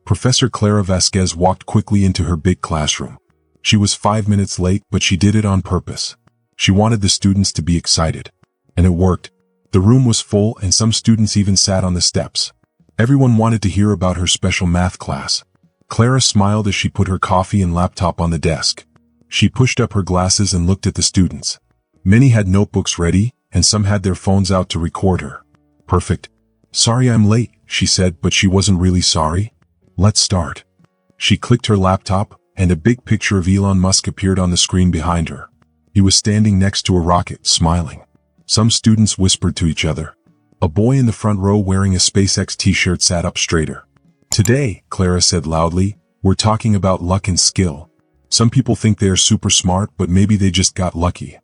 Professor Clara Vasquez walked quickly into her big classroom. She was 5 minutes late, but she did it on purpose. She wanted the students to be excited. And it worked. The room was full and some students even sat on the steps. Everyone wanted to hear about her special math class. Clara smiled as she put her coffee and laptop on the desk. She pushed up her glasses and looked at the students. Many had notebooks ready, and some had their phones out to record her. Perfect. Sorry I'm late, she said, but she wasn't really sorry. Let's start. She clicked her laptop, and a big picture of Elon Musk appeared on the screen behind her. He was standing next to a rocket, smiling. Some students whispered to each other. A boy in the front row wearing a SpaceX t-shirt sat up straighter. Today, Clara said loudly, we're talking about luck and skill. Some people think they are super smart, but maybe they just got lucky.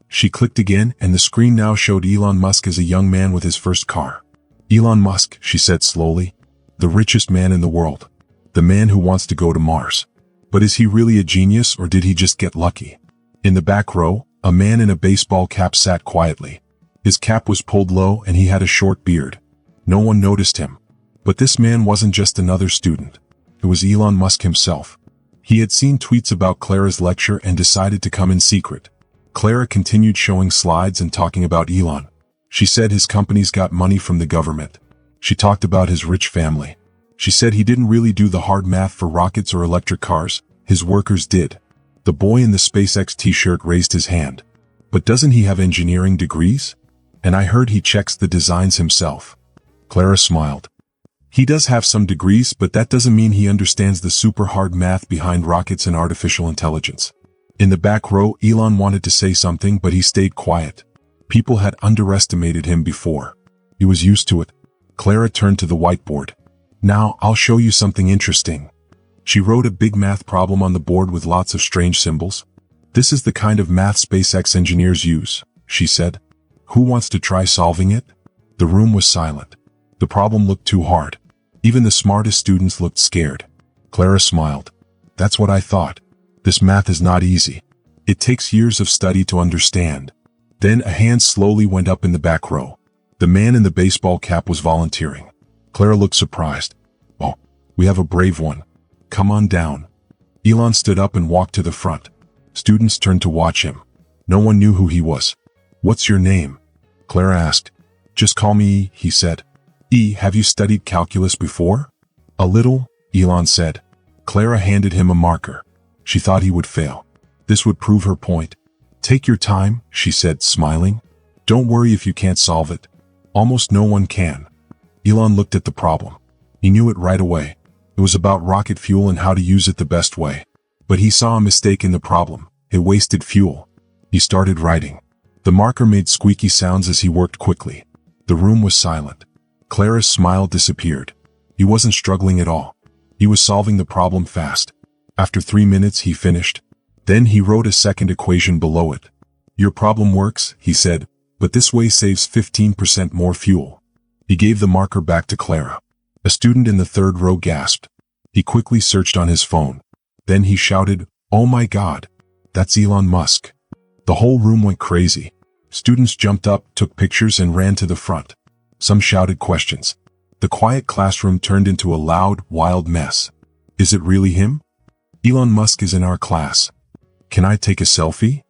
She clicked again, and the screen now showed Elon Musk as a young man with his first car. Elon Musk, she said slowly. The richest man in the world. The man who wants to go to Mars. But is he really a genius, or did he just get lucky? In the back row, a man in a baseball cap sat quietly. His cap was pulled low and he had a short beard. No one noticed him. But this man wasn't just another student. It was Elon Musk himself. He had seen tweets about Clara's lecture and decided to come in secret. Clara continued showing slides and talking about Elon. She said his companies got money from the government. She talked about his rich family. She said he didn't really do the hard math for rockets or electric cars, his workers did. The boy in the SpaceX t-shirt raised his hand. But doesn't he have engineering degrees? And I heard he checks the designs himself. Clara smiled. He does have some degrees, but that doesn't mean he understands the super hard math behind rockets and artificial intelligence. In the back row, Elon wanted to say something, but he stayed quiet. People had underestimated him before. He was used to it. Clara turned to the whiteboard. Now, I'll show you something interesting. She wrote a big math problem on the board with lots of strange symbols. This is the kind of math SpaceX engineers use, she said. Who wants to try solving it? The room was silent. The problem looked too hard. Even the smartest students looked scared. Clara smiled. That's what I thought. This math is not easy. It takes years of study to understand. Then a hand slowly went up in the back row. The man in the baseball cap was volunteering. Clara looked surprised. Oh, we have a brave one. Come on down. Elon stood up and walked to the front. Students turned to watch him. No one knew who he was. What's your name? Clara asked. Just call me E, he said. E, have you studied calculus before? A little, Elon said. Clara handed him a marker. She thought he would fail. This would prove her point. Take your time, she said, smiling. Don't worry if you can't solve it. Almost no one can. Elon looked at the problem. He knew it right away. It was about rocket fuel and how to use it the best way. But he saw a mistake in the problem. It wasted fuel. He started writing. The marker made squeaky sounds as he worked quickly. The room was silent. Clara's smile disappeared. He wasn't struggling at all. He was solving the problem fast. After 3 minutes, he finished. Then he wrote a second equation below it. Your problem works, he said, but this way saves 15% more fuel. He gave the marker back to Clara. A student in the third row gasped. He quickly searched on his phone. Then he shouted, "Oh my God! That's Elon Musk." The whole room went crazy. Students jumped up, took pictures, and ran to the front. Some shouted questions. The quiet classroom turned into a loud, wild mess. Is it really him? Elon Musk is in our class. Can I take a selfie?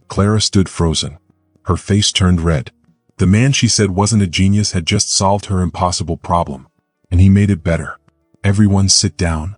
Clara stood frozen. Her face turned red. The man she said wasn't a genius had just solved her impossible problem. And he made it better. Everyone sit down.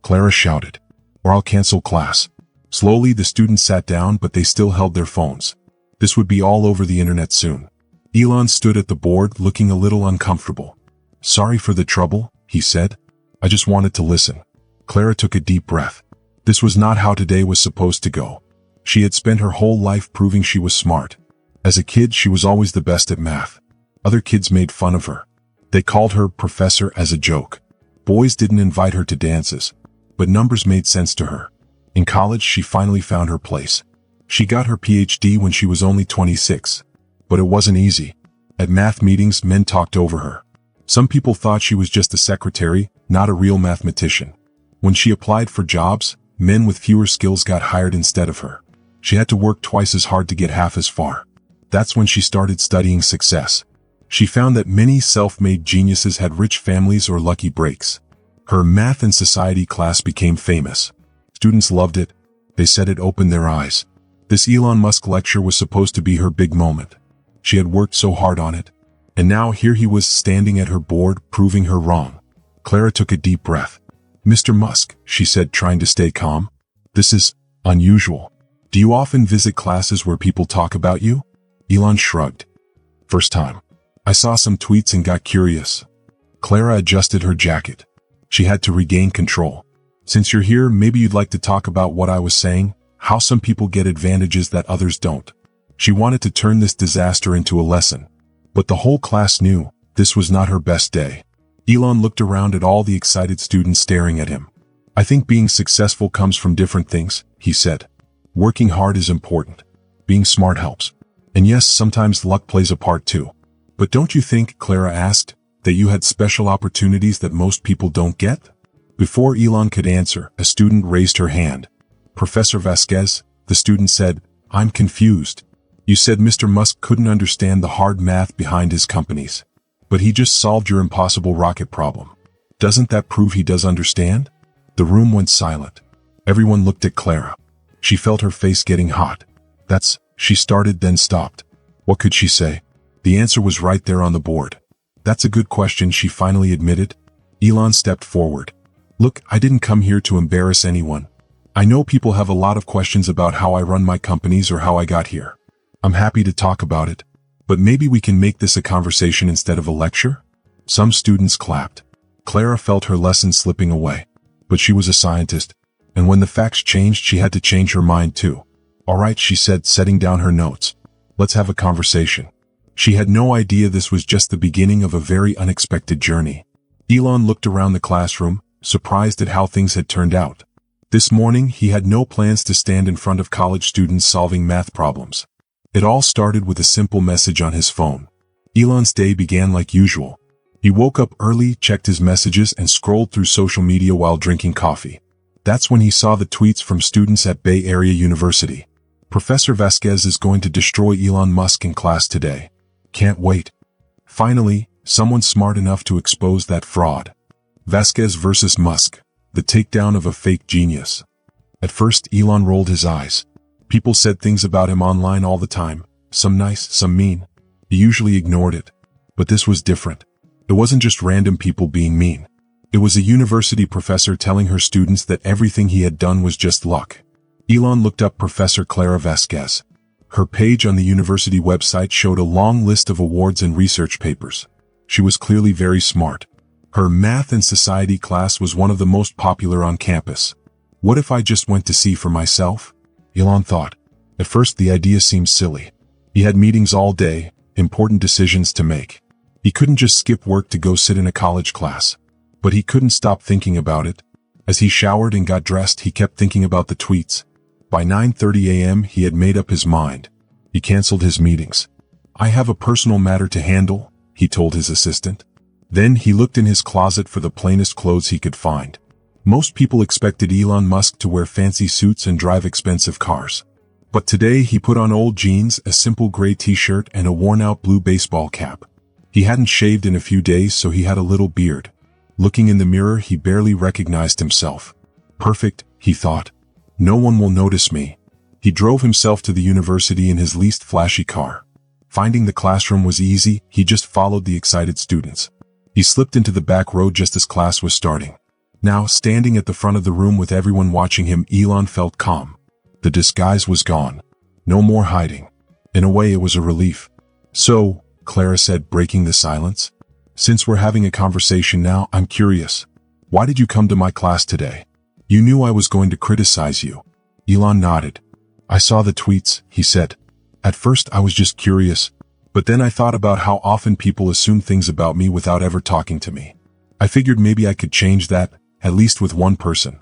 Clara shouted. Or I'll cancel class. Slowly the students sat down, but they still held their phones. This would be all over the internet soon. Elon stood at the board looking a little uncomfortable. Sorry for the trouble, he said. I just wanted to listen. Clara took a deep breath. This was not how today was supposed to go. She had spent her whole life proving she was smart. As a kid, she was always the best at math. Other kids made fun of her. They called her professor as a joke. Boys didn't invite her to dances. But numbers made sense to her. In college, she finally found her place. She got her PhD when she was only 26. But it wasn't easy. At math meetings, men talked over her. Some people thought she was just a secretary, not a real mathematician. When she applied for jobs, men with fewer skills got hired instead of her. She had to work twice as hard to get half as far. That's when she started studying success. She found that many self-made geniuses had rich families or lucky breaks. Her math and society class became famous. Students loved it. They said it opened their eyes. This Elon Musk lecture was supposed to be her big moment. She had worked so hard on it. And now here he was standing at her board, proving her wrong. Clara took a deep breath. "Mr. Musk," she said, trying to stay calm. "This is unusual. Do you often visit classes where people talk about you?" Elon shrugged. "First time. I saw some tweets and got curious." Clara adjusted her jacket. She had to regain control. "Since you're here, maybe you'd like to talk about what I was saying, how some people get advantages that others don't." She wanted to turn this disaster into a lesson. But the whole class knew this was not her best day. Elon looked around at all the excited students staring at him. "I think being successful comes from different things," he said. "Working hard is important. Being smart helps. And yes, sometimes luck plays a part too. But don't you think," Clara asked, "that you had special opportunities that most people don't get?" Before Elon could answer, a student raised her hand. "Professor Vasquez," the student said, "I'm confused. You said Mr. Musk couldn't understand the hard math behind his companies. But he just solved your impossible rocket problem. Doesn't that prove he does understand?" The room went silent. Everyone looked at Clara. She felt her face getting hot. She started, then stopped. What could she say? The answer was right there on the board. "That's a good question," she finally admitted. Elon stepped forward. "Look, I didn't come here to embarrass anyone. I know people have a lot of questions about how I run my companies or how I got here. I'm happy to talk about it. But maybe we can make this a conversation instead of a lecture?" Some students clapped. Clara felt her lesson slipping away. But she was a scientist, and when the facts changed, she had to change her mind too. "All right," she said, setting down her notes. "Let's have a conversation." She had no idea this was just the beginning of a very unexpected journey. Elon looked around the classroom, surprised at how things had turned out. This morning, he had no plans to stand in front of college students solving math problems. It all started with a simple message on his phone. Elon's day began like usual. He woke up early, checked his messages, and scrolled through social media while drinking coffee. That's when he saw the tweets from students at Bay Area University. "Professor Vasquez is going to destroy Elon Musk in class today. Can't wait." Finally, someone smart enough to expose that fraud. Vasquez versus Musk, the takedown of a fake genius. At first, Elon rolled his eyes. People said things about him online all the time, some nice, some mean. He usually ignored it. But this was different. It wasn't just random people being mean. It was a university professor telling her students that everything he had done was just luck. Elon looked up Professor Clara Vasquez. Her page on the university website showed a long list of awards and research papers. She was clearly very smart. Her math and society class was one of the most popular on campus. What if I just went to see for myself? Elon thought. At first the idea seemed silly. He had meetings all day, important decisions to make. He couldn't just skip work to go sit in a college class. But he couldn't stop thinking about it. As he showered and got dressed, he kept thinking about the tweets. By 9:30 a.m. he had made up his mind. He canceled his meetings. "I have a personal matter to handle," he told his assistant. Then he looked in his closet for the plainest clothes he could find. Most people expected Elon Musk to wear fancy suits and drive expensive cars. But today he put on old jeans, a simple gray t-shirt, and a worn-out blue baseball cap. He hadn't shaved in a few days, so he had a little beard. Looking in the mirror, he barely recognized himself. Perfect, he thought. No one will notice me. He drove himself to the university in his least flashy car. Finding the classroom was easy, he just followed the excited students. He slipped into the back row just as class was starting. Now, standing at the front of the room with everyone watching him, Elon felt calm. The disguise was gone. No more hiding. In a way, it was a relief. "So," Clara said, breaking the silence, "since we're having a conversation now, I'm curious. Why did you come to my class today? You knew I was going to criticize you." Elon nodded. "I saw the tweets," he said. "At first, I was just curious. But then I thought about how often people assume things about me without ever talking to me. I figured maybe I could change that, at least with one person."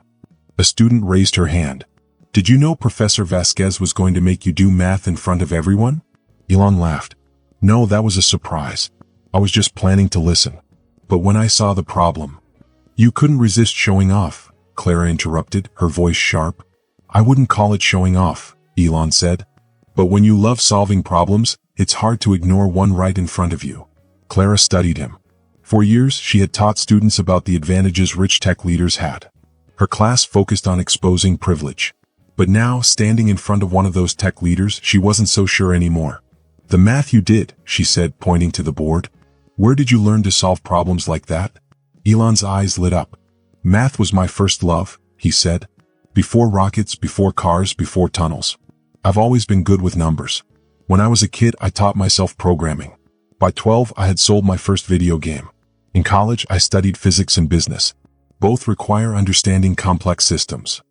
A student raised her hand. "Did you know Professor Vasquez was going to make you do math in front of everyone?" Elon laughed. "No, that was a surprise. I was just planning to listen. But when I saw the problem..." "You couldn't resist showing off," Clara interrupted, her voice sharp. "I wouldn't call it showing off," Elon said. "But when you love solving problems, it's hard to ignore one right in front of you." Clara studied him. For years, she had taught students about the advantages rich tech leaders had. Her class focused on exposing privilege. But now, standing in front of one of those tech leaders, she wasn't so sure anymore. "The math you did," she said, pointing to the board. "Where did you learn to solve problems like that?" Elon's eyes lit up. "Math was my first love," he said. "Before rockets, before cars, before tunnels. I've always been good with numbers. When I was a kid, I taught myself programming. By 12, I had sold my first video game. In college, I studied physics and business. Both require understanding complex systems.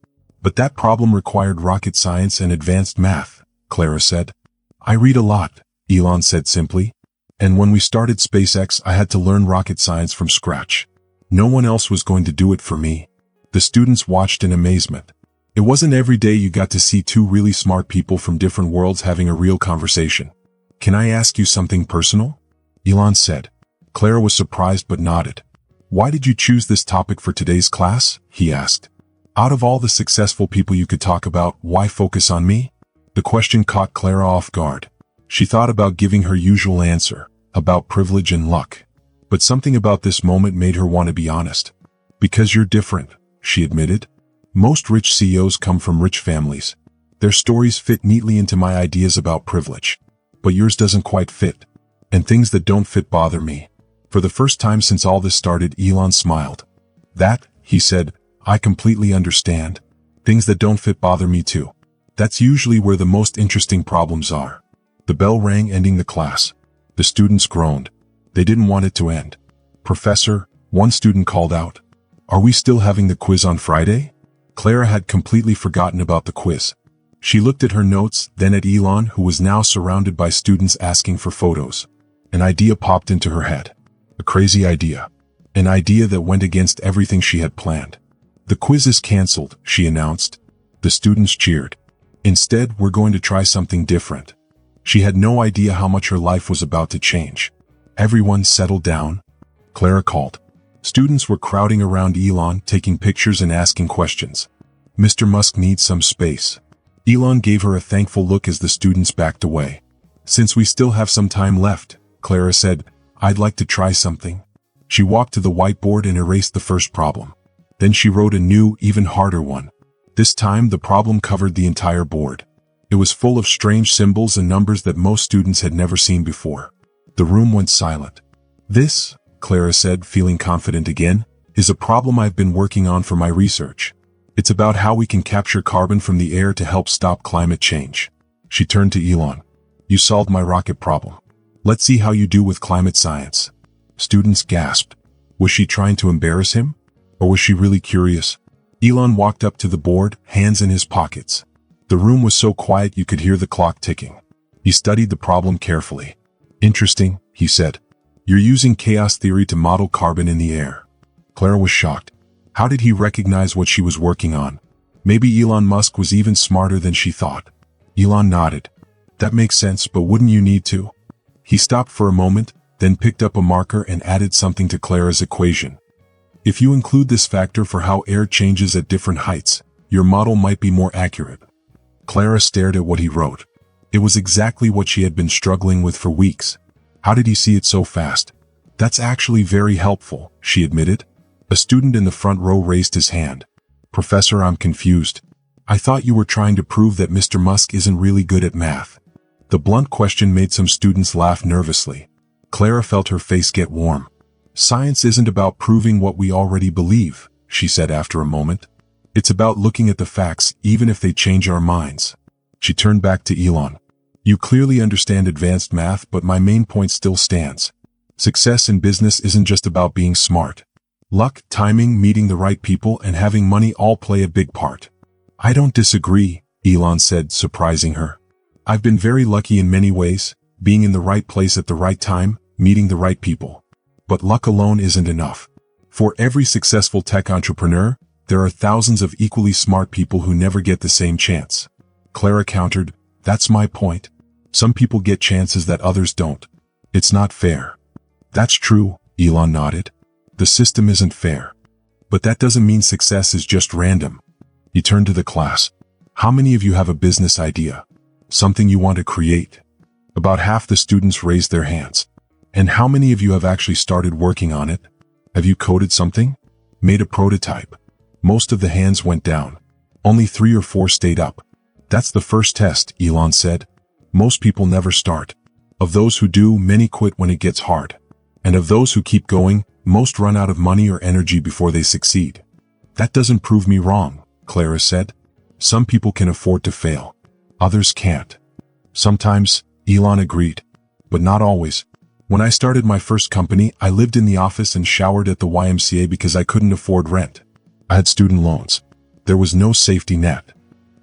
But that problem required rocket science and advanced math," Clara said. "I read a lot," Elon said simply. "And when we started SpaceX, I had to learn rocket science from scratch. No one else was going to do it for me." The students watched in amazement. It wasn't every day you got to see two really smart people from different worlds having a real conversation. "Can I ask you something personal?" Elon said. Clara was surprised but nodded. "Why did you choose this topic for today's class?" he asked. "Out of all the successful people you could talk about, why focus on me?" The question caught Clara off guard. She thought about giving her usual answer, about privilege and luck. But something about this moment made her want to be honest. "Because you're different," she admitted. "Most rich CEOs come from rich families. Their stories fit neatly into my ideas about privilege. But yours doesn't quite fit. And things that don't fit bother me." For the first time since all this started, Elon smiled. "That," he said, "I completely understand. Things that don't fit bother me too. That's usually where the most interesting problems are." The bell rang, ending the class. The students groaned. They didn't want it to end. "Professor," one student called out, "are we still having the quiz on Friday?" Clara had completely forgotten about the quiz. She looked at her notes, then at Elon, who was now surrounded by students asking for photos. An idea popped into her head. A crazy idea. An idea that went against everything she had planned. "The quiz is canceled," she announced. The students cheered. "Instead, we're going to try something different." She had no idea how much her life was about to change. "Everyone settle down," Clara called. Students were crowding around Elon, taking pictures and asking questions. "Mr. Musk needs some space." Elon gave her a thankful look as the students backed away. "Since we still have some time left," Clara said, "I'd like to try something." She walked to the whiteboard and erased the first problem. Then she wrote a new, even harder one. This time the problem covered the entire board. It was full of strange symbols and numbers that most students had never seen before. The room went silent. "This," Clara said, feeling confident again, "is a problem I've been working on for my research. It's about how we can capture carbon from the air to help stop climate change." She turned to Elon. "You solved my rocket problem. Let's see how you do with climate science." Students gasped. Was she trying to embarrass him? Or was she really curious? Elon walked up to the board, hands in his pockets. The room was so quiet you could hear the clock ticking. He studied the problem carefully. "Interesting," he said. "You're using chaos theory to model carbon in the air." Clara was shocked. How did he recognize what she was working on? Maybe Elon Musk was even smarter than she thought. Elon nodded. "That makes sense, but wouldn't you need to?" He stopped for a moment, then picked up a marker and added something to Clara's equation. "If you include this factor for how air changes at different heights, your model might be more accurate." Clara stared at what he wrote. It was exactly what she had been struggling with for weeks. How did he see it so fast? "That's actually very helpful," she admitted. A student in the front row raised his hand. "Professor, I'm confused. I thought you were trying to prove that Mr. Musk isn't really good at math." The blunt question made some students laugh nervously. Clara felt her face get warm. "Science isn't about proving what we already believe," she said after a moment. "It's about looking at the facts, even if they change our minds." She turned back to Elon. "You clearly understand advanced math, but my main point still stands. Success in business isn't just about being smart. Luck, timing, meeting the right people, and having money all play a big part." "I don't disagree," Elon said, surprising her. "I've been very lucky in many ways, being in the right place at the right time, meeting the right people. But luck alone isn't enough. For every successful tech entrepreneur, there are thousands of equally smart people who never get the same chance." Clara countered, "That's my point. Some people get chances that others don't. It's not fair." "That's true," Elon nodded. "The system isn't fair. But that doesn't mean success is just random." He turned to the class. "How many of you have a business idea? Something you want to create?" About half the students raised their hands. And how many of you have actually started working on it? Have you coded something? Made a prototype? Most of the hands went down. Only 3 or 4 stayed up. That's the first test, Elon said. Most people never start. Of those who do, many quit when it gets hard. And of those who keep going, most run out of money or energy before they succeed. That doesn't prove me wrong, Clara said. Some people can afford to fail. Others can't. Sometimes, Elon agreed. But not always. When I started my first company, I lived in the office and showered at the YMCA because I couldn't afford rent. I had student loans. There was no safety net.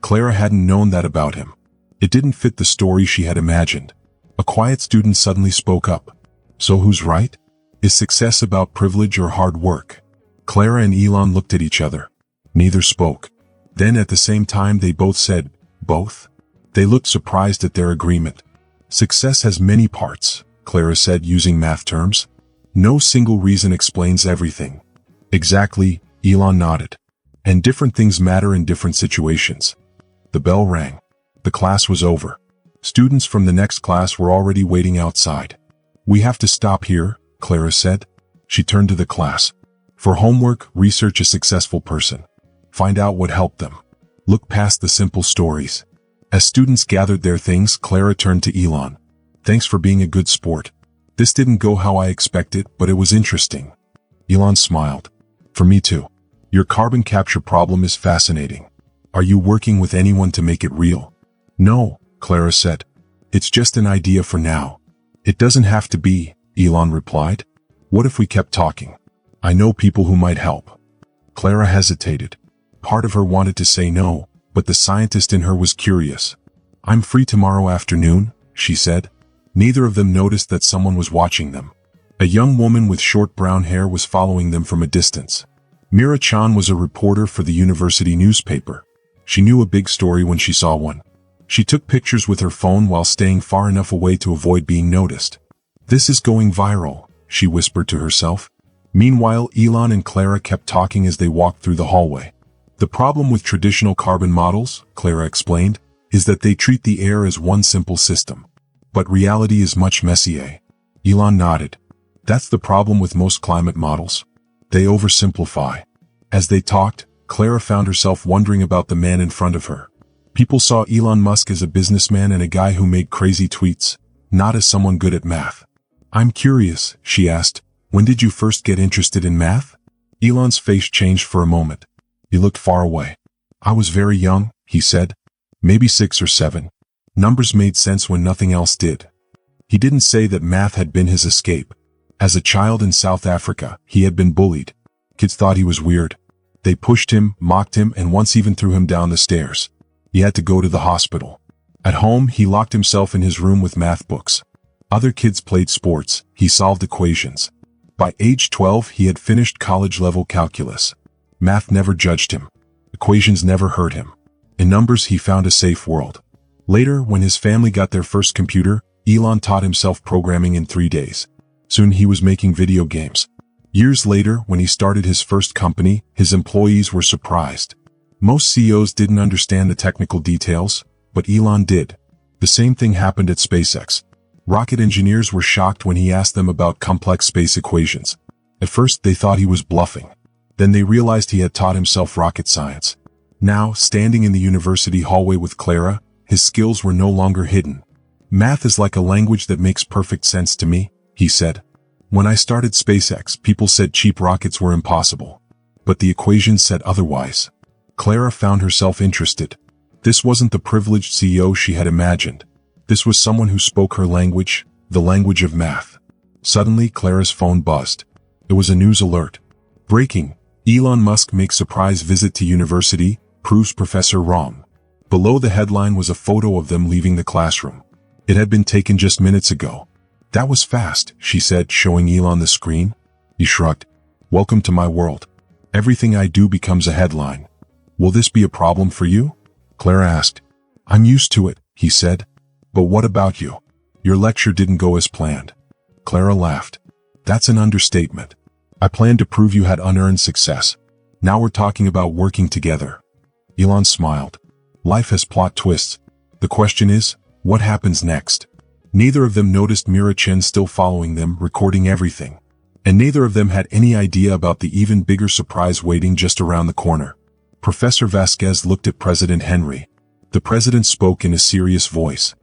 Clara hadn't known that about him. It didn't fit the story she had imagined. A quiet student suddenly spoke up. So who's right? Is success about privilege or hard work? Clara and Elon looked at each other. Neither spoke. Then at the same time they both said, both? They looked surprised at their agreement. Success has many parts, Clara said using math terms. No single reason explains everything. Exactly, Elon nodded. And different things matter in different situations. The bell rang. The class was over. Students from the next class were already waiting outside. We have to stop here, Clara said. She turned to the class. For homework, research a successful person. Find out what helped them. Look past the simple stories. As students gathered their things, Clara turned to Elon. Thanks for being a good sport. This didn't go how I expected, but it was interesting. Elon smiled. For me too. Your carbon capture problem is fascinating. Are you working with anyone to make it real? No, Clara said. It's just an idea for now. It doesn't have to be, Elon replied. What if we kept talking? I know people who might help. Clara hesitated. Part of her wanted to say no, but the scientist in her was curious. I'm free tomorrow afternoon, she said. Neither of them noticed that someone was watching them. A young woman with short brown hair was following them from a distance. Mira-chan was a reporter for the university newspaper. She knew a big story when she saw one. She took pictures with her phone while staying far enough away to avoid being noticed. This is going viral, she whispered to herself. Meanwhile, Elon and Clara kept talking as they walked through the hallway. The problem with traditional carbon models, Clara explained, is that they treat the air as one simple system. But reality is much messier. Elon nodded. That's the problem with most climate models. They oversimplify. As they talked, Clara found herself wondering about the man in front of her. People saw Elon Musk as a businessman and a guy who made crazy tweets, not as someone good at math. I'm curious, she asked, when did you first get interested in math? Elon's face changed for a moment. He looked far away. I was very young, he said. Maybe 6 or 7. Numbers made sense when nothing else did. He didn't say that math had been his escape. As a child in South Africa, he had been bullied. Kids thought he was weird. They pushed him, mocked him, and once even threw him down the stairs. He had to go to the hospital. At home, he locked himself in his room with math books. Other kids played sports. He solved equations. By age 12, he had finished college-level calculus. Math never judged him. Equations never hurt him. In numbers, he found a safe world. Later, when his family got their first computer, Elon taught himself programming in 3 days. Soon he was making video games. Years later, when he started his first company, his employees were surprised. Most CEOs didn't understand the technical details, but Elon did. The same thing happened at SpaceX. Rocket engineers were shocked when he asked them about complex space equations. At first, they thought he was bluffing. Then they realized he had taught himself rocket science. Now, standing in the university hallway with Clara, his skills were no longer hidden. Math is like a language that makes perfect sense to me, he said. When I started SpaceX, people said cheap rockets were impossible. But the equations said otherwise. Clara found herself interested. This wasn't the privileged CEO she had imagined. This was someone who spoke her language, the language of math. Suddenly, Clara's phone buzzed. It was a news alert. Breaking. Elon Musk makes surprise visit to university, proves professor wrong. Below the headline was a photo of them leaving the classroom. It had been taken just minutes ago. That was fast, she said, showing Elon the screen. He shrugged. Welcome to my world. Everything I do becomes a headline. Will this be a problem for you? Clara asked. I'm used to it, he said. But what about you? Your lecture didn't go as planned. Clara laughed. That's an understatement. I planned to prove you had unearned success. Now we're talking about working together. Elon smiled. Life has plot twists. The question is, what happens next? Neither of them noticed Mira Chen still following them, recording everything. And neither of them had any idea about the even bigger surprise waiting just around the corner. Professor Vasquez looked at President Henry. The president spoke in a serious voice.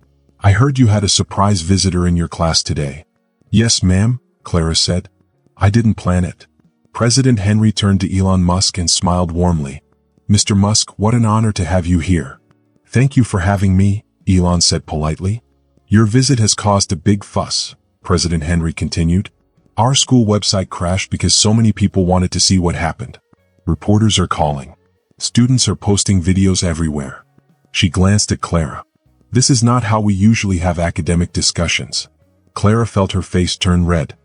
"I heard you had a surprise visitor in your class today." "Yes, ma'am," Clara said. "I didn't plan it." President Henry turned to Elon Musk and smiled warmly. "Mr. Musk, what an honor to have you here." "Thank you for having me," Elon said politely. "Your visit has caused a big fuss," President Henry continued. "Our school website crashed because so many people wanted to see what happened. Reporters are calling. Students are posting videos everywhere." She glanced at Clara. "This is not how we usually have academic discussions." Clara felt her face turn red.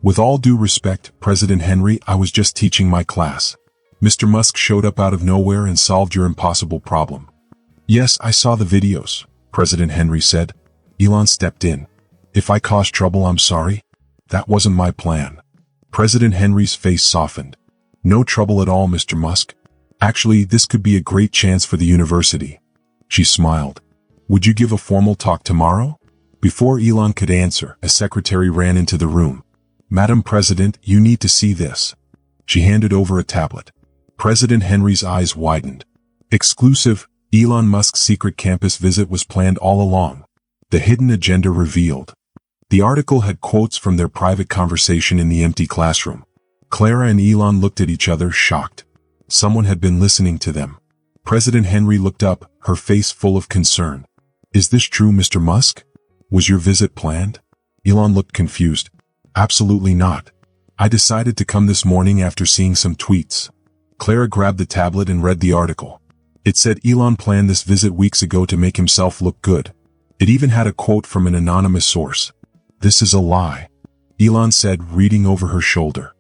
"With all due respect, President Henry, I was just teaching my class. Mr. Musk showed up out of nowhere and solved your impossible problem." "Yes, I saw the videos," President Henry said. Elon stepped in. "If I caused trouble, I'm sorry. That wasn't my plan." President Henry's face softened. "No trouble at all, Mr. Musk. Actually, this could be a great chance for the university." She smiled. "Would you give a formal talk tomorrow?" Before Elon could answer, a secretary ran into the room. "Madam President, you need to see this." She handed over a tablet. President Henry's eyes widened. Exclusive, Elon Musk's secret campus visit was planned all along. The hidden agenda revealed. The article had quotes from their private conversation in the empty classroom. Clara and Elon looked at each other, shocked. Someone had been listening to them. President Henry looked up, her face full of concern. "Is this true, Mr. Musk? Was your visit planned?" Elon looked confused. "Absolutely not. I decided to come this morning after seeing some tweets." Clara grabbed the tablet and read the article. It said Elon planned this visit weeks ago to make himself look good. It even had a quote from an anonymous source. "This is a lie," Elon said, reading over her shoulder.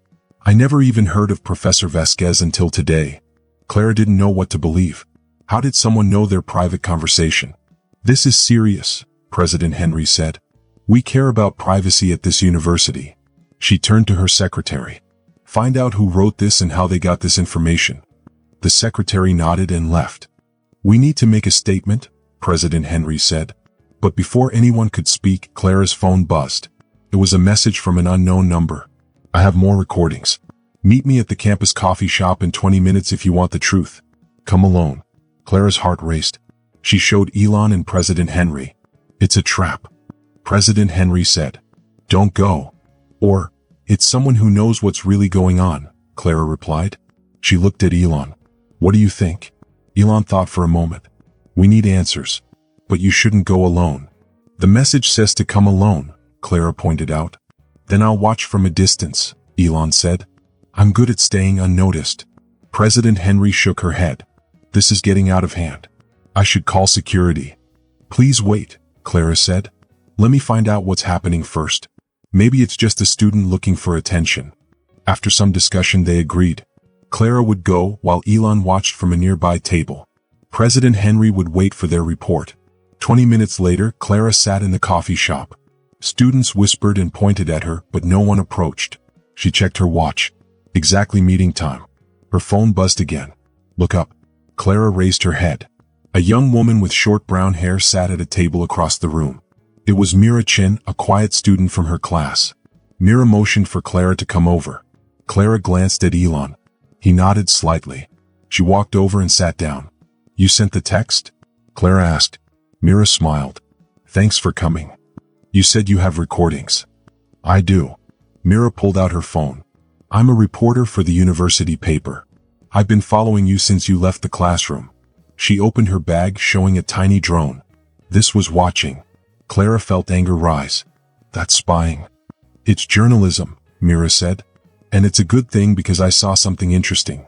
"I never even heard of Professor Vasquez until today." Clara didn't know what to believe. How did someone know their private conversation? "This is serious," President Henry said. "We care about privacy at this university." She turned to her secretary. "Find out who wrote this and how they got this information." The secretary nodded and left. "We need to make a statement," President Henry said. But before anyone could speak, Clara's phone buzzed. It was a message from an unknown number. "I have more recordings. Meet me at the campus coffee shop in 20 minutes if you want the truth. Come alone." Clara's heart raced. She showed Elon and President Henry. "It's a trap," President Henry said. "Don't go." Or, "It's someone who knows what's really going on," Clara replied. She looked at Elon. "What do you think?" Elon thought for a moment. "We need answers. But you shouldn't go alone." "The message says to come alone," Clara pointed out. "Then I'll watch from a distance," Elon said. "I'm good at staying unnoticed." President Henry shook her head. "This is getting out of hand. I should call security." "Please wait," Clara said. "Let me find out what's happening first. Maybe it's just a student looking for attention." After some discussion, they agreed. Clara would go while Elon watched from a nearby table. President Henry would wait for their report. 20 minutes later, Clara sat in the coffee shop. Students whispered and pointed at her, but no one approached. She checked her watch. Exactly meeting time. Her phone buzzed again. "Look up." Clara raised her head. A young woman with short brown hair sat at a table across the room. It was Mira Chen, a quiet student from her class. Mira motioned for Clara to come over. Clara glanced at Elon. He nodded slightly. She walked over and sat down. "You sent the text?" Clara asked. Mira smiled. "Thanks for coming. You said you have recordings." "I do." Mira pulled out her phone. "I'm a reporter for the university paper. I've been following you since you left the classroom." She opened her bag, showing a tiny drone. This was watching. Clara felt anger rise. "That's spying." "It's journalism," Mira said. "And it's a good thing because I saw something interesting."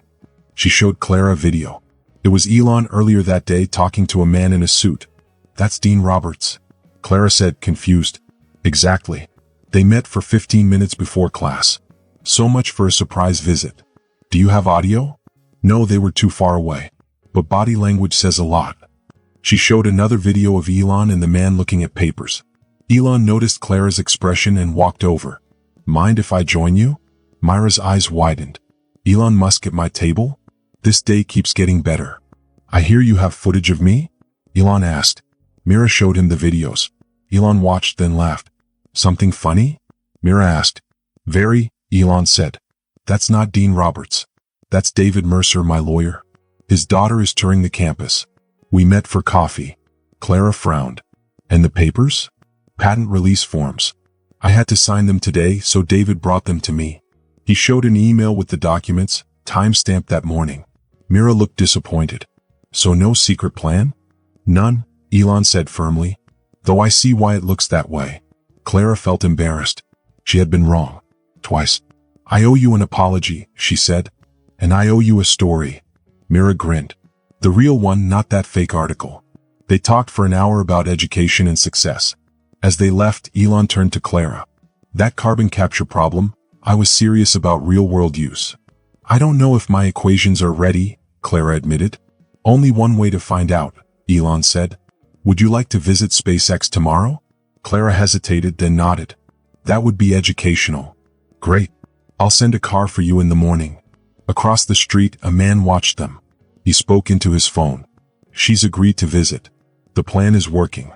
She showed Clara a video. It was Elon earlier that day talking to a man in a suit. "That's Dean Roberts," Clara said, confused. "Exactly. They met for 15 minutes before class. So much for a surprise visit. Do you have audio?" "No, they were too far away. But body language says a lot." She showed another video of Elon and the man looking at papers. Elon noticed Clara's expression and walked over. "Mind if I join you?" Myra's eyes widened. "Elon Musk at my table? This day keeps getting better." "I hear you have footage of me?" Elon asked. Mira showed him the videos. Elon watched, then laughed. Something funny? Mira asked. Very, Elon said. That's not Dean Roberts. That's David Mercer, my lawyer. His daughter is touring the campus. We met for coffee. Clara frowned. And the papers? Patent release forms. I had to sign them today, so David brought them to me. He showed an email with the documents, time-stamped that morning. Mira looked disappointed. So no secret plan? None, Elon said firmly. Though I see why it looks that way. Clara felt embarrassed. She had been wrong. Twice. I owe you an apology, she said. And I owe you a story. Mira grinned. The real one, not that fake article. They talked for an hour about education and success. As they left, Elon turned to Clara. That carbon capture problem, I was serious about real-world use. I don't know if my equations are ready, Clara admitted. Only one way to find out, Elon said. Would you like to visit SpaceX tomorrow? Clara hesitated, then nodded. That would be educational. Great. I'll send a car for you in the morning. Across the street, a man watched them. He spoke into his phone. She's agreed to visit. The plan is working.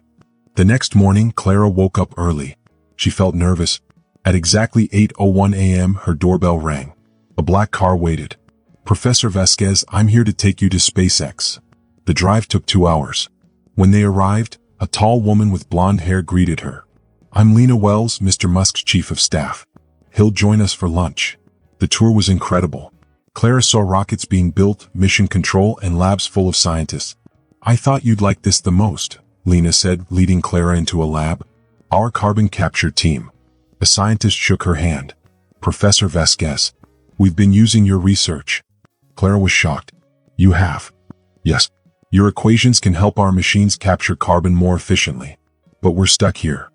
The next morning, Clara woke up early. She felt nervous. At exactly 8:01 a.m., her doorbell rang. A black car waited. Professor Vasquez, I'm here to take you to SpaceX. The drive took 2 hours. When they arrived, a tall woman with blonde hair greeted her. I'm Lena Wells, Mr. Musk's chief of staff. He'll join us for lunch. The tour was incredible. Clara saw rockets being built, mission control, and labs full of scientists. I thought you'd like this the most, Lena said, leading Clara into a lab. Our carbon capture team. A scientist shook her hand. Professor Vasquez, we've been using your research. Clara was shocked. You have? Yes. Your equations can help our machines capture carbon more efficiently. But we're stuck here.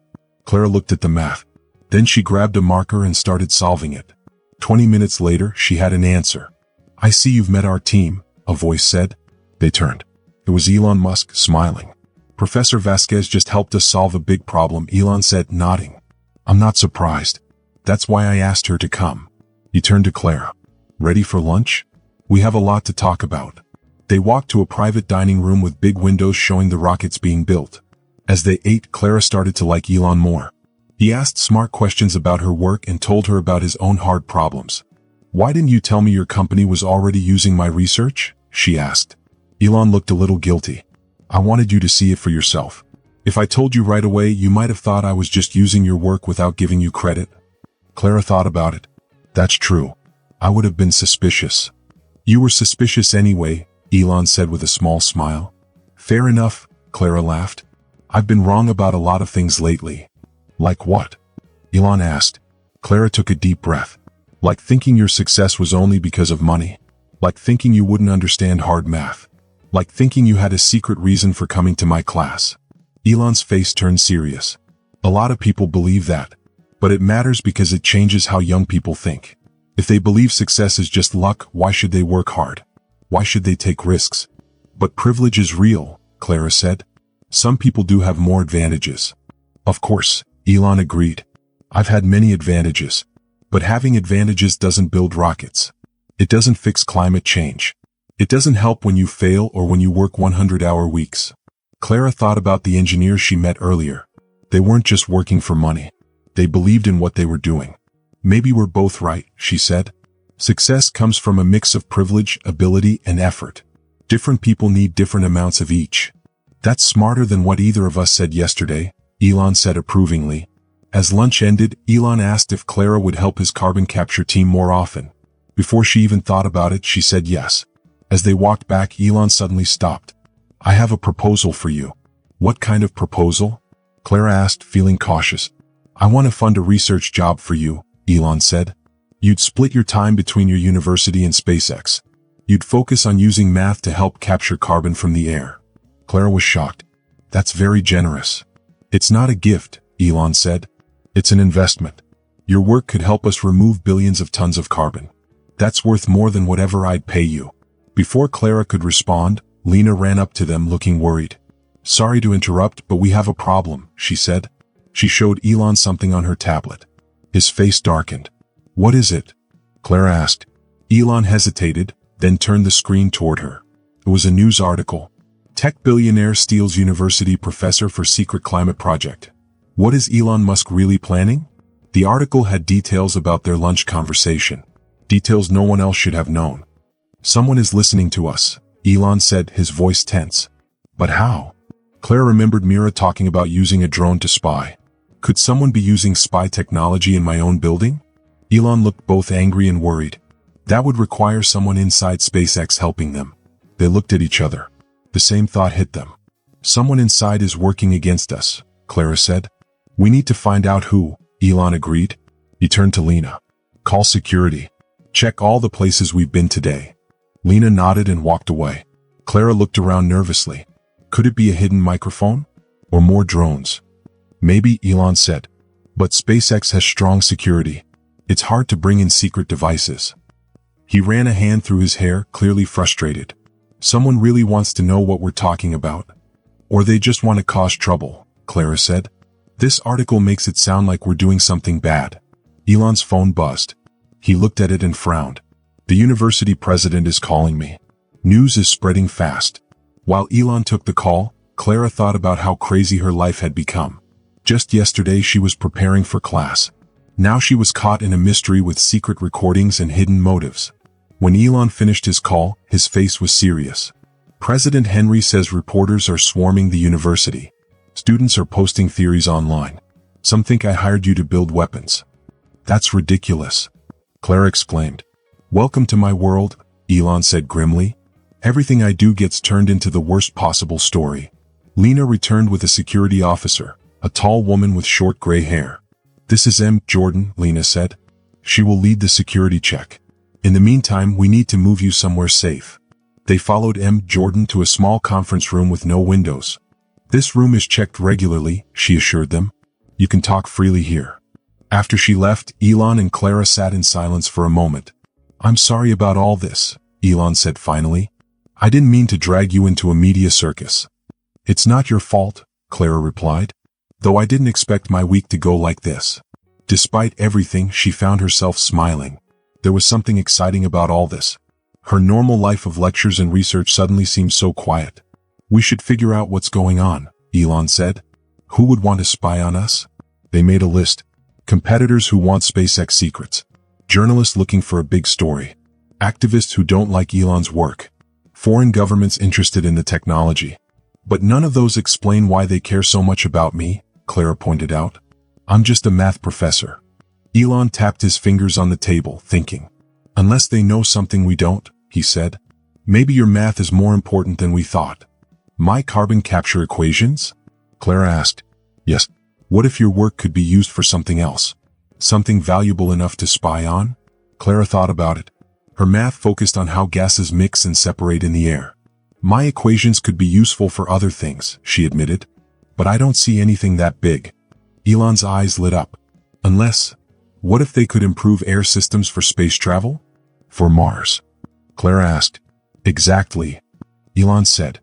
Clara looked at the math. Then she grabbed a marker and started solving it. 20 minutes later, she had an answer. I see you've met our team, a voice said. They turned. It was Elon Musk, smiling. Professor Vasquez just helped us solve a big problem, Elon said, nodding. I'm not surprised. That's why I asked her to come. He turned to Clara. Ready for lunch? We have a lot to talk about. They walked to a private dining room with big windows showing the rockets being built. As they ate, Clara started to like Elon more. He asked smart questions about her work and told her about his own hard problems. Why didn't you tell me your company was already using my research? She asked. Elon looked a little guilty. I wanted you to see it for yourself. If I told you right away, you might have thought I was just using your work without giving you credit. Clara thought about it. That's true. I would have been suspicious. You were suspicious anyway, Elon said with a small smile. Fair enough, Clara laughed. I've been wrong about a lot of things lately. Like what? Elon asked. Clara took a deep breath. Like thinking your success was only because of money. Like thinking you wouldn't understand hard math. Like thinking you had a secret reason for coming to my class. Elon's face turned serious. A lot of people believe that. But it matters because it changes how young people think. If they believe success is just luck, why should they work hard? Why should they take risks? But privilege is real, Clara said. Some people do have more advantages. Of course, Elon agreed. I've had many advantages. But having advantages doesn't build rockets. It doesn't fix climate change. It doesn't help when you fail or when you work 100-hour weeks. Clara thought about the engineers she met earlier. They weren't just working for money. They believed in what they were doing. Maybe we're both right, she said. Success comes from a mix of privilege, ability, and effort. Different people need different amounts of each. That's smarter than what either of us said yesterday, Elon said approvingly. As lunch ended, Elon asked if Clara would help his carbon capture team more often. Before she even thought about it, she said yes. As they walked back, Elon suddenly stopped. I have a proposal for you. What kind of proposal? Clara asked, feeling cautious. I want to fund a research job for you, Elon said. You'd split your time between your university and SpaceX. You'd focus on using math to help capture carbon from the air. Clara was shocked. That's very generous. It's not a gift, Elon said. It's an investment. Your work could help us remove billions of tons of carbon. That's worth more than whatever I'd pay you. Before Clara could respond, Lena ran up to them looking worried. Sorry to interrupt, but we have a problem, she said. She showed Elon something on her tablet. His face darkened. What is it? Clara asked. Elon hesitated, then turned the screen toward her. It was a news article. Tech billionaire steals university professor for secret climate project. What is Elon Musk really planning? The article had details about their lunch conversation. Details no one else should have known. Someone is listening to us, Elon said, his voice tense. But how? Claire remembered Mira talking about using a drone to spy. Could someone be using spy technology in my own building? Elon looked both angry and worried. That would require someone inside SpaceX helping them. They looked at each other. The same thought hit them. Someone inside is working against us, Clara said. We need to find out who, Elon agreed. He turned to Lena. Call security. Check all the places we've been today. Lena nodded and walked away. Clara looked around nervously. Could it be a hidden microphone? Or more drones? Maybe, Elon said. But SpaceX has strong security. It's hard to bring in secret devices. He ran a hand through his hair, clearly frustrated. Someone really wants to know what we're talking about. Or they just want to cause trouble, Clara said. This article makes it sound like we're doing something bad. Elon's phone buzzed. He looked at it and frowned. The university president is calling me. News is spreading fast. While Elon took the call, Clara thought about how crazy her life had become. Just yesterday she was preparing for class. Now she was caught in a mystery with secret recordings and hidden motives. When Elon finished his call, his face was serious. President Henry says reporters are swarming the university. Students are posting theories online. Some think I hired you to build weapons. That's ridiculous, Clara exclaimed. Welcome to my world, Elon said grimly. Everything I do gets turned into the worst possible story. Lena returned with a security officer, a tall woman with short gray hair. This is M. Jordan, Lena said. She will lead the security check. In the meantime, we need to move you somewhere safe. They followed M. Jordan to a small conference room with no windows. This room is checked regularly, she assured them. You can talk freely here. After she left, Elon and Clara sat in silence for a moment. I'm sorry about all this, Elon said finally. I didn't mean to drag you into a media circus. It's not your fault, Clara replied. Though I didn't expect my week to go like this. Despite everything, she found herself smiling. There was something exciting about all this. Her normal life of lectures and research suddenly seemed so quiet. We should figure out what's going on, Elon said. Who would want to spy on us? They made a list. Competitors who want SpaceX secrets. Journalists looking for a big story. Activists who don't like Elon's work. Foreign governments interested in the technology. But none of those explain why they care so much about me, Clara pointed out. I'm just a math professor. Elon tapped his fingers on the table, thinking. Unless they know something we don't, he said. Maybe your math is more important than we thought. My carbon capture equations? Clara asked. Yes. What if your work could be used for something else? Something valuable enough to spy on? Clara thought about it. Her math focused on how gases mix and separate in the air. My equations could be useful for other things, she admitted. But I don't see anything that big. Elon's eyes lit up. Unless, what if they could improve air systems for space travel? For Mars? Clara asked. Exactly. Elon said.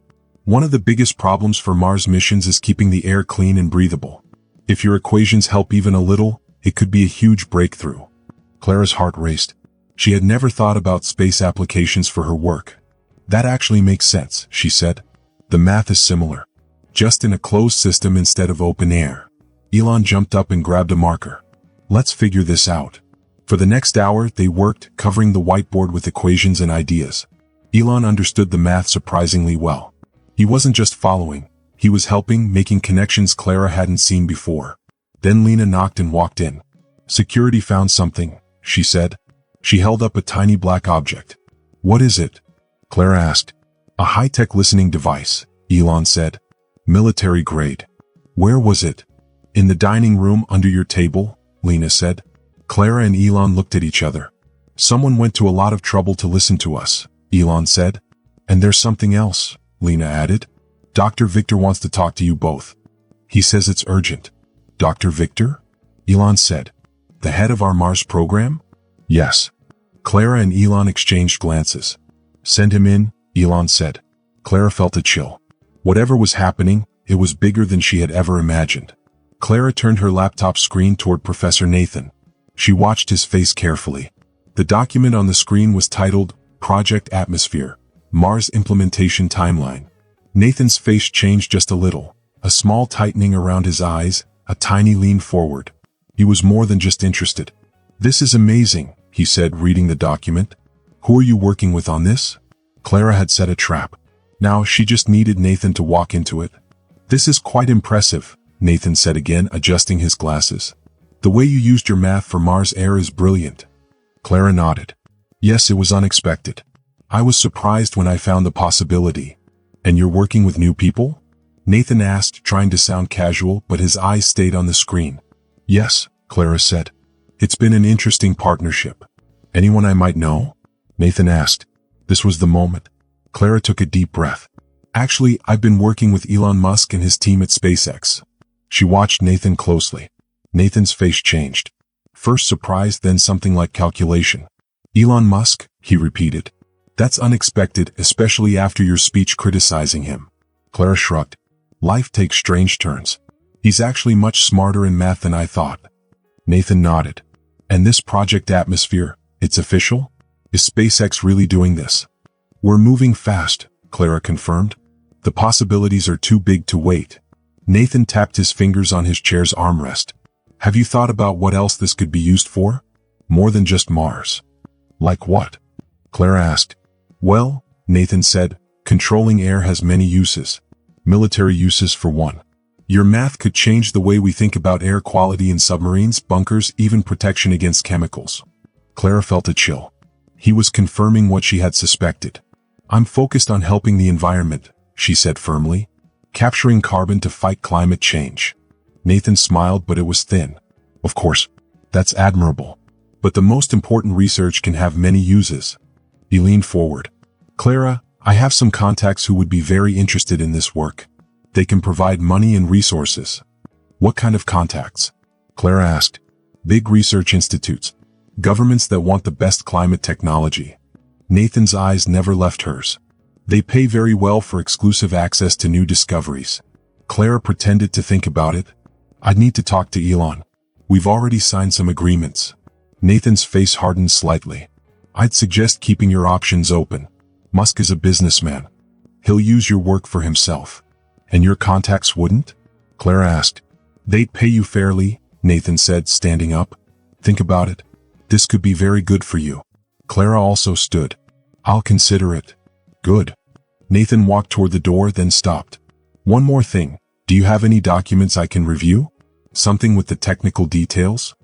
One of the biggest problems for Mars missions is keeping the air clean and breathable. If your equations help even a little, it could be a huge breakthrough. Clara's heart raced. She had never thought about space applications for her work. That actually makes sense, she said. The math is similar. Just in a closed system instead of open air. Elon jumped up and grabbed a marker. Let's figure this out. For the next hour, they worked, covering the whiteboard with equations and ideas. Elon understood the math surprisingly well. He wasn't just following. He was helping, making connections Clara hadn't seen before. Then Lena knocked and walked in. Security found something, she said. She held up a tiny black object. What is it? Clara asked. A high-tech listening device, Elon said. Military grade. Where was it? In the dining room under your table, Lena said. Clara and Elon looked at each other. Someone went to a lot of trouble to listen to us, Elon said. And there's something else, Lena added. Dr. Victor wants to talk to you both. He says it's urgent. Dr. Victor? Elon said. The head of our Mars program? Yes. Clara and Elon exchanged glances. Send him in, Elon said. Clara felt a chill. Whatever was happening, it was bigger than she had ever imagined. Clara turned her laptop screen toward Professor Nathan. She watched his face carefully. The document on the screen was titled, Project Atmosphere, Mars Implementation Timeline. Nathan's face changed just a little, a small tightening around his eyes, A tiny leaned forward. He was more than just interested. "This is amazing," he said, reading the document. "Who are you working with on this?" Clara had set a trap. Now she just needed Nathan to walk into it. "This is quite impressive," Nathan said again, adjusting his glasses. "The way you used your math for Mars Air is brilliant." Clara nodded. "Yes, it was unexpected. I was surprised when I found the possibility." "And you're working with new people?" Nathan asked, trying to sound casual, but his eyes stayed on the screen. "Yes," Clara said. "It's been an interesting partnership." "Anyone I might know?" Nathan asked. This was the moment. Clara took a deep breath. "Actually, I've been working with Elon Musk and his team at SpaceX." She watched Nathan closely. Nathan's face changed. First surprise, then something like calculation. "Elon Musk?" he repeated. "That's unexpected, especially after your speech criticizing him." Clara shrugged. "Life takes strange turns. He's actually much smarter in math than I thought." Nathan nodded. "And this Project Atmosphere, it's official? Is SpaceX really doing this?" "We're moving fast," Clara confirmed. "The possibilities are too big to wait." Nathan tapped his fingers on his chair's armrest. "Have you thought about what else this could be used for? More than just Mars." "Like what?" Clara asked. "Well," Nathan said, "controlling air has many uses. Military uses for one. Your math could change the way we think about air quality in submarines, bunkers, even protection against chemicals." Clara felt a chill. He was confirming what she had suspected. "I'm focused on helping the environment," she said firmly. "Capturing carbon to fight climate change." Nathan smiled, but it was thin. "Of course, that's admirable. But the most important research can have many uses." He leaned forward. "Clara, I have some contacts who would be very interested in this work. They can provide money and resources." "What kind of contacts?" Clara asked. "Big research institutes. Governments that want the best climate technology." Nathan's eyes never left hers. "They pay very well for exclusive access to new discoveries." Clara pretended to think about it. "I'd need to talk to Elon. We've already signed some agreements." Nathan's face hardened slightly. "I'd suggest keeping your options open. Musk is a businessman. He'll use your work for himself." "And your contacts wouldn't?" Clara asked. "They'd pay you fairly," Nathan said, standing up. "Think about it. This could be very good for you." Clara also stood. "I'll consider it." "Good." Nathan walked toward the door, then stopped. "One more thing. Do you have any documents I can review? Something with the technical details?"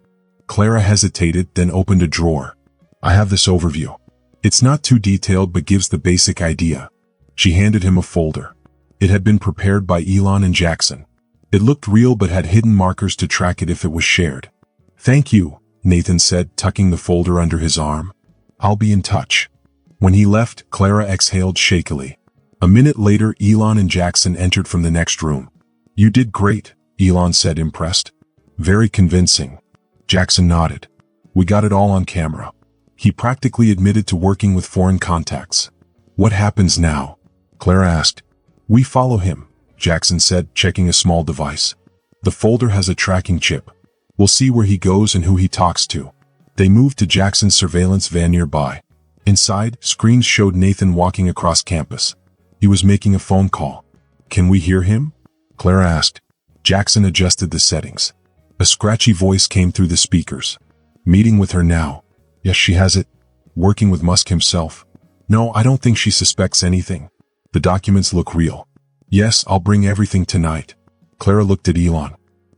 Clara hesitated, then opened a drawer. "I have this overview. It's not too detailed but gives the basic idea." She handed him a folder. It had been prepared by Elon and Jackson. It looked real but had hidden markers to track it if it was shared. "Thank you," Nathan said, tucking the folder under his arm. "I'll be in touch." When he left, Clara exhaled shakily. A minute later, Elon and Jackson entered from the next room. "You did great," Elon said, impressed. "Very convincing." Jackson nodded. "We got it all on camera." He practically admitted to working with foreign contacts. "What happens now?" Clara asked. "We follow him," Jackson said, checking a small device. "The folder has a tracking chip. We'll see where he goes and who he talks to." They moved to Jackson's surveillance van nearby. Inside, screens showed Nathan walking across campus. He was making a phone call. "Can we hear him?" Clara asked. Jackson adjusted the settings. A scratchy voice came through the speakers. "Meeting with her now." "Yes, she has it." "Working with Musk himself." "No, I don't think she suspects anything." "The documents look real." "Yes, I'll bring everything tonight." Clara looked at Elon.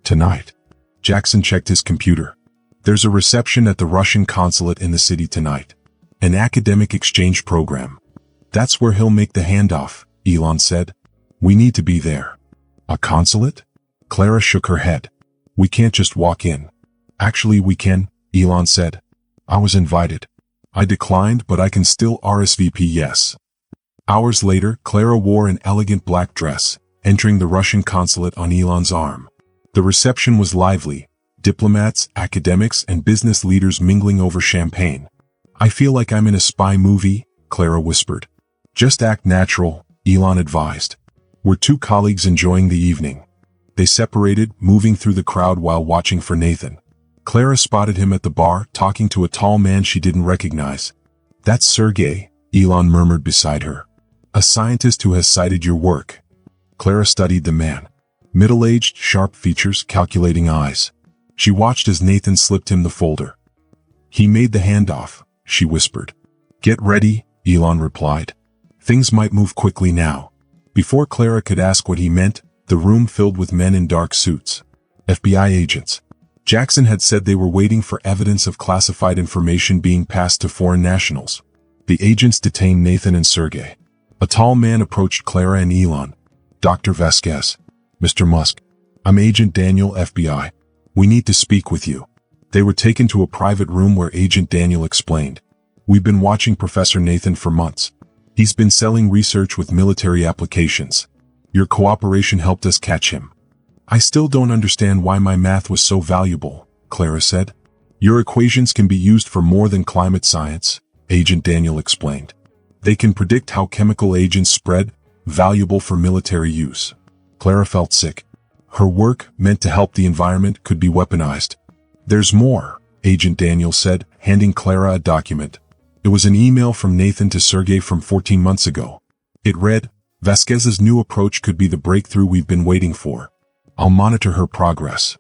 "Tonight?" Jackson checked his computer. "There's a reception at the Russian consulate in the city tonight. An academic exchange program. That's where he'll make the handoff," Elon said. "We need to be there." "A consulate?" Clara shook her head. "We can't just walk in." "Actually, we can," Elon said. "I was invited. I declined, but I can still RSVP yes." Hours later, Clara wore an elegant black dress, entering the Russian consulate on Elon's arm. The reception was lively. Diplomats, academics, and business leaders mingling over champagne. "I feel like I'm in a spy movie," Clara whispered. "Just act natural," Elon advised. "We're two colleagues enjoying the evening." They separated, moving through the crowd while watching for Nathan. Clara spotted him at the bar, talking to a tall man she didn't recognize. "That's Sergey," Elon murmured beside her. "A scientist who has cited your work." Clara studied the man. Middle-aged, sharp features, calculating eyes. She watched as Nathan slipped him the folder. He made the handoff, she whispered. Get ready, Elon replied. Things might move quickly now. Before Clara could ask what he meant, the room filled with men in dark suits. FBI agents. Jackson had said they were waiting for evidence of classified information being passed to foreign nationals. The agents detained Nathan and Sergey. A tall man approached Clara and Elon. Dr. Vasquez. Mr. Musk. I'm Agent Daniel, FBI. We need to speak with you. They were taken to a private room where Agent Daniel explained. We've been watching Professor Nathan for months. He's been selling research with military applications. Your cooperation helped us catch him. I still don't understand why my math was so valuable, Clara said. Your equations can be used for more than climate science, Agent Daniel explained. They can predict how chemical agents spread, valuable for military use. Clara felt sick. Her work, meant to help the environment, could be weaponized. There's more, Agent Daniel said, handing Clara a document. It was an email from Nathan to Sergey from 14 months ago. It read, Vasquez's new approach could be the breakthrough we've been waiting for. I'll monitor her progress.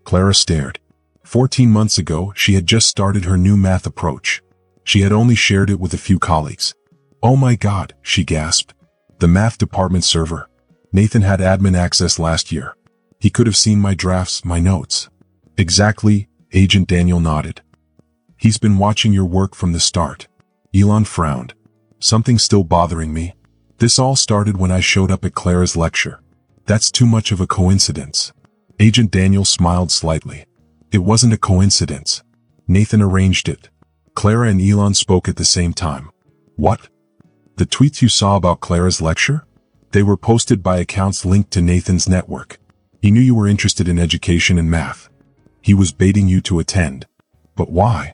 Clara stared. 14 months ago, she had just started her new math approach. She had only shared it with a few colleagues. Oh my God, she gasped. The math department server. Nathan had admin access last year. He could have seen my drafts, my notes. Exactly, Agent Daniel nodded. He's been watching your work from the start. Elon frowned. Something's still bothering me. This all started when I showed up at Clara's lecture. That's too much of a coincidence. Agent Daniel smiled slightly. It wasn't a coincidence. Nathan arranged it. Clara and Elon spoke at the same time. What? The tweets you saw about Clara's lecture? They were posted by accounts linked to Nathan's network. He knew you were interested in education and math. He was baiting you to attend. But why?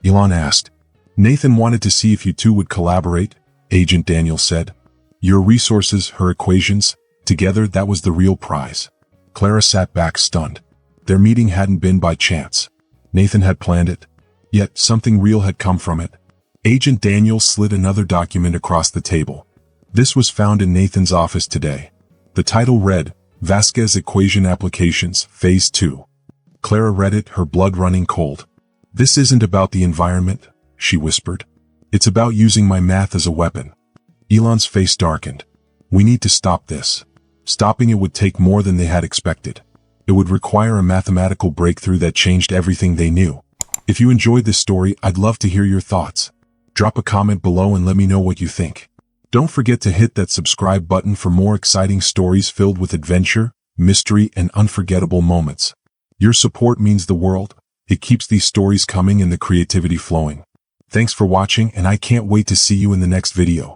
Elon asked. Nathan wanted to see if you two would collaborate, Agent Daniel said. Your resources, her equations, together that was the real prize. Clara sat back stunned. Their meeting hadn't been by chance. Nathan had planned it. Yet something real had come from it. Agent Daniel slid another document across the table. This was found in Nathan's office today. The title read, Vasquez Equation Applications, Phase 2. Clara read it, her blood running cold. This isn't about the environment, she whispered. It's about using my math as a weapon. Elon's face darkened. We need to stop this. Stopping it would take more than they had expected. It would require a mathematical breakthrough that changed everything they knew. If you enjoyed this story, I'd love to hear your thoughts. Drop a comment below and let me know what you think. Don't forget to hit that subscribe button for more exciting stories filled with adventure, mystery, and unforgettable moments. Your support means the world. It keeps these stories coming and the creativity flowing. Thanks for watching, and I can't wait to see you in the next video.